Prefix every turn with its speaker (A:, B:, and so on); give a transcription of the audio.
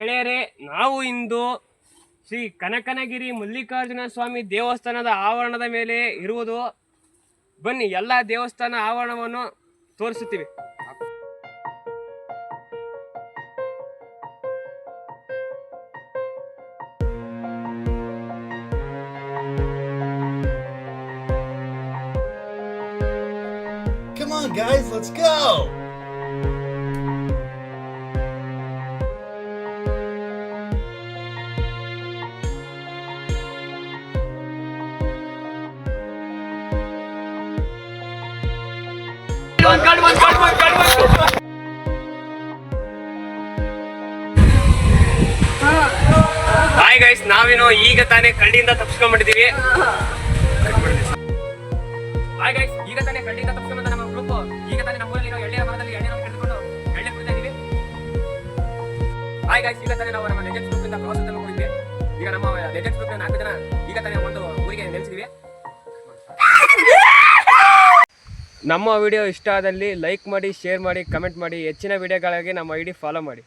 A: ಗೆಳೆಯರೇ, ನಾವು ಇಂದು ಶ್ರೀ ಕನಕನಗಿರಿ ಮಲ್ಲಿಕಾರ್ಜುನ ಸ್ವಾಮಿ ದೇವಸ್ಥಾನದ ಆವರಣದ ಮೇಲೆ ಇರುವುದು. ಬನ್ನಿ ಎಲ್ಲ ದೇವಸ್ಥಾನ ಆವರಣವನ್ನು ತೋರಿಸುತ್ತೀವಿ.
B: Come on guys, let's go!
A: Hi guys, ನಾವೇನೋ ಈಗ ತಾನೇ ಕಳ್ಳಿಯಿಂದ ತಪ್ಪಿಸ್ಕೊಂಡ್ಬಿಟ್ಟಿದೀವಿ. ಹಾಯ್ ಗೈಸ್, ಈಗ ತಾನೇ ಕಳ್ಳಿಯಿಂದ ತಪ್ಪಿಸ್ಕೊಂಡ ನಮ್ಮ ಗ್ರೂಪ್ ಈಗ ತಾನೇ ನಮ್ಮ ಊರಲ್ಲಿ ಎಳ್ಳೆಯ ಮರದಲ್ಲಿ ಎಣ್ಣೆ ಕಳೆದುಕೊಂಡು ಎಳ್ಳೆ ಕುಡಿತಾ ಇದೀವಿ. ಹಾಯ್ ಗೈಸ್, ಈಗ ತಾನೇ ನಾವು ನಮ್ಮ ಲೆಜೆಂಡ್ಸ್ ಗ್ರೂಪ್ ಇಂದ ಪ್ರವಾಸದಲ್ಲಿ ಹೋಗಿದ್ವಿ. ಈಗ ನಮ್ಮ ಲೆಜೆಂಡ್ಸ್ ಗ್ರೂಪ್ 4 ಜನ ಈಗ ತಾನೇ ಒಂದು ಊರಿಗೆ ನೆಲೆಸಿದ್ವಿ. ನಮ್ಮ ವಿಡಿಯೋ ಇಷ್ಟ ಆದಲ್ಲಿ ಲೈಕ್ ಮಾಡಿ, ಶೇರ್ ಮಾಡಿ, ಕಮೆಂಟ್ ಮಾಡಿ. ಹೆಚ್ಚಿನ ವಿಡಿಯೋಗಳಿಗೆ ನಮ್ಮ ಐಡಿ ಫಾಲೋ ಮಾಡಿ.